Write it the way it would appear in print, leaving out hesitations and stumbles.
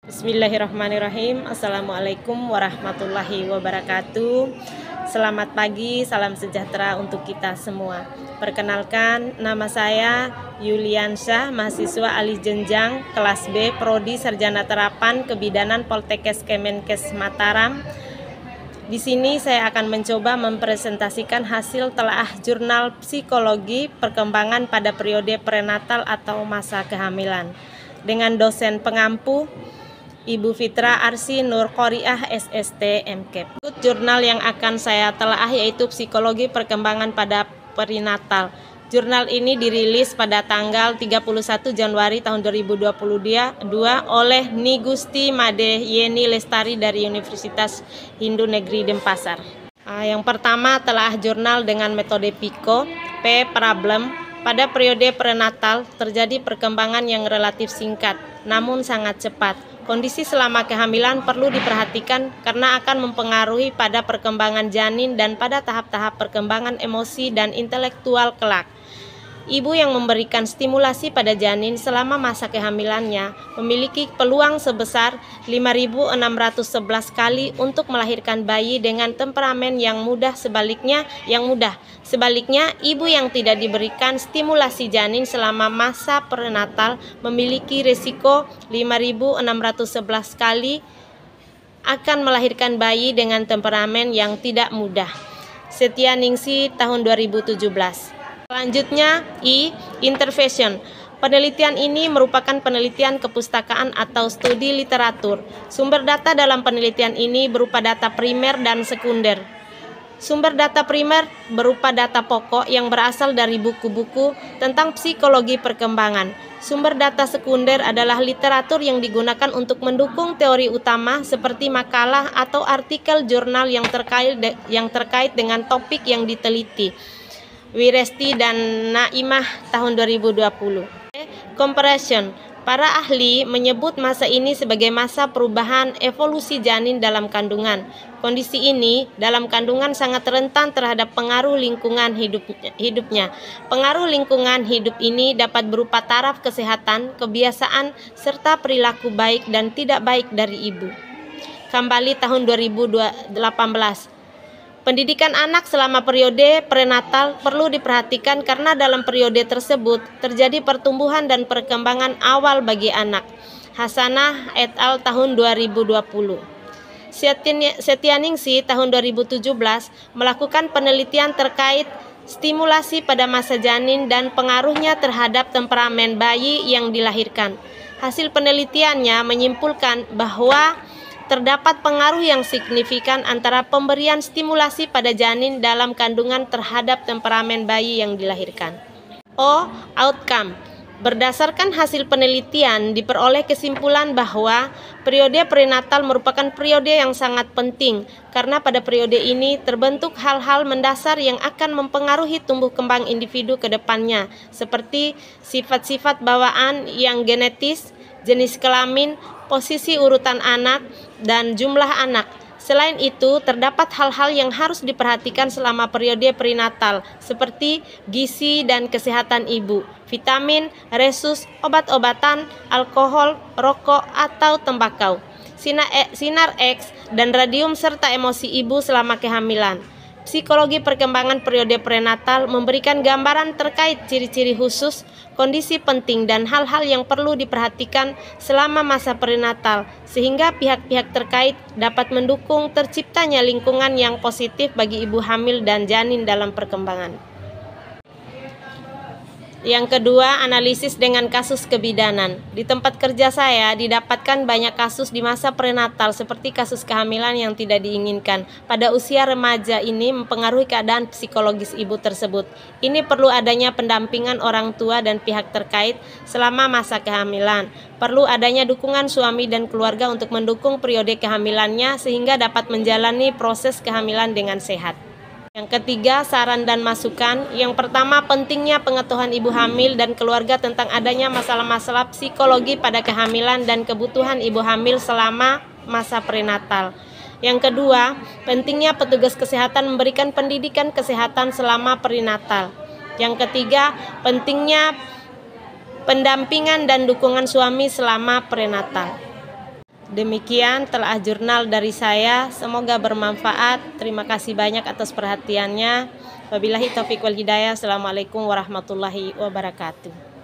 Bismillahirrahmanirrahim. Assalamualaikum warahmatullahi wabarakatuh. Selamat pagi, salam sejahtera untuk kita semua. Perkenalkan, nama saya Yuliansyah, mahasiswa alih jenjang kelas B, Prodi Sarjana Terapan Kebidanan Poltekkes Kemenkes Mataram. Di sini saya akan mencoba mempresentasikan hasil telaah jurnal psikologi perkembangan pada periode prenatal atau masa kehamilan dengan dosen pengampu Ibu Fitra Arsy Nur Qoriah SST MKEP. Jurnal yang akan saya telaah yaitu Psikologi Perkembangan pada Perinatal. Jurnal ini dirilis pada tanggal 31 Januari tahun 2022 oleh Nigusti Made Yeni Lestari dari Universitas Hindu Negeri Denpasar. Yang pertama, telaah jurnal dengan metode PICO. Problem. Pada periode prenatal terjadi perkembangan yang relatif singkat, namun sangat cepat. Kondisi selama kehamilan perlu diperhatikan karena akan mempengaruhi pada perkembangan janin dan pada tahap-tahap perkembangan emosi dan intelektual kelak. Ibu yang memberikan stimulasi pada janin selama masa kehamilannya memiliki peluang sebesar 5.611 kali untuk melahirkan bayi dengan temperamen yang mudah. Sebaliknya, ibu yang tidak diberikan stimulasi janin selama masa prenatal memiliki risiko 5.611 kali akan melahirkan bayi dengan temperamen yang tidak mudah. Setianingsih tahun 2017. Selanjutnya, Intervention. Penelitian ini merupakan penelitian kepustakaan atau studi literatur. Sumber data dalam penelitian ini berupa data primer dan sekunder. Sumber data primer berupa data pokok yang berasal dari buku-buku tentang psikologi perkembangan. Sumber data sekunder adalah literatur yang digunakan untuk mendukung teori utama seperti makalah atau artikel jurnal yang terkait dengan topik yang diteliti. Wiresti dan Naimah tahun 2020. Comparison. Para ahli menyebut masa ini sebagai masa perubahan evolusi janin dalam kandungan. Kondisi ini dalam kandungan sangat rentan terhadap pengaruh lingkungan hidupnya. Pengaruh lingkungan hidup ini dapat berupa taraf kesehatan, kebiasaan, serta perilaku baik dan tidak baik dari ibu. Kembali tahun 2018. Pendidikan anak selama periode prenatal perlu diperhatikan karena dalam periode tersebut terjadi pertumbuhan dan perkembangan awal bagi anak. Hasanah et al. Tahun 2020. Setianingsih tahun 2017 melakukan penelitian terkait stimulasi pada masa janin dan pengaruhnya terhadap temperamen bayi yang dilahirkan. Hasil penelitiannya menyimpulkan bahwa terdapat pengaruh yang signifikan antara pemberian stimulasi pada janin dalam kandungan terhadap temperamen bayi yang dilahirkan. Outcome. Berdasarkan hasil penelitian, diperoleh kesimpulan bahwa periode prenatal merupakan periode yang sangat penting karena pada periode ini terbentuk hal-hal mendasar yang akan mempengaruhi tumbuh kembang individu ke depannya, seperti sifat-sifat bawaan yang genetis, jenis kelamin, posisi urutan anak, dan jumlah anak. Selain itu, terdapat hal-hal yang harus diperhatikan selama periode prenatal, seperti gizi dan kesehatan ibu, vitamin, resus, obat-obatan, alkohol, rokok, atau tembakau, sinar X, dan radium serta emosi ibu selama kehamilan. Psikologi perkembangan periode prenatal memberikan gambaran terkait ciri-ciri khusus, kondisi penting, dan hal-hal yang perlu diperhatikan selama masa prenatal, sehingga pihak-pihak terkait dapat mendukung terciptanya lingkungan yang positif bagi ibu hamil dan janin dalam perkembangan. Yang kedua, analisis dengan kasus kebidanan. Di tempat kerja saya didapatkan banyak kasus di masa prenatal seperti kasus kehamilan yang tidak diinginkan. Pada usia remaja ini mempengaruhi keadaan psikologis ibu tersebut. Ini perlu adanya pendampingan orang tua dan pihak terkait selama masa kehamilan. Perlu adanya dukungan suami dan keluarga untuk mendukung periode kehamilannya sehingga dapat menjalani proses kehamilan dengan sehat. Yang ketiga, saran dan masukan. Yang pertama, pentingnya pengetahuan ibu hamil dan keluarga tentang adanya masalah-masalah psikologi pada kehamilan dan kebutuhan ibu hamil selama masa prenatal. Yang kedua, pentingnya petugas kesehatan memberikan pendidikan kesehatan selama prenatal. Yang ketiga, pentingnya pendampingan dan dukungan suami selama prenatal. Demikian telah jurnal dari saya, semoga bermanfaat. Terima kasih banyak atas perhatiannya. Wabillahi taufiq wal hidayah. Assalamualaikum warahmatullahi wabarakatuh.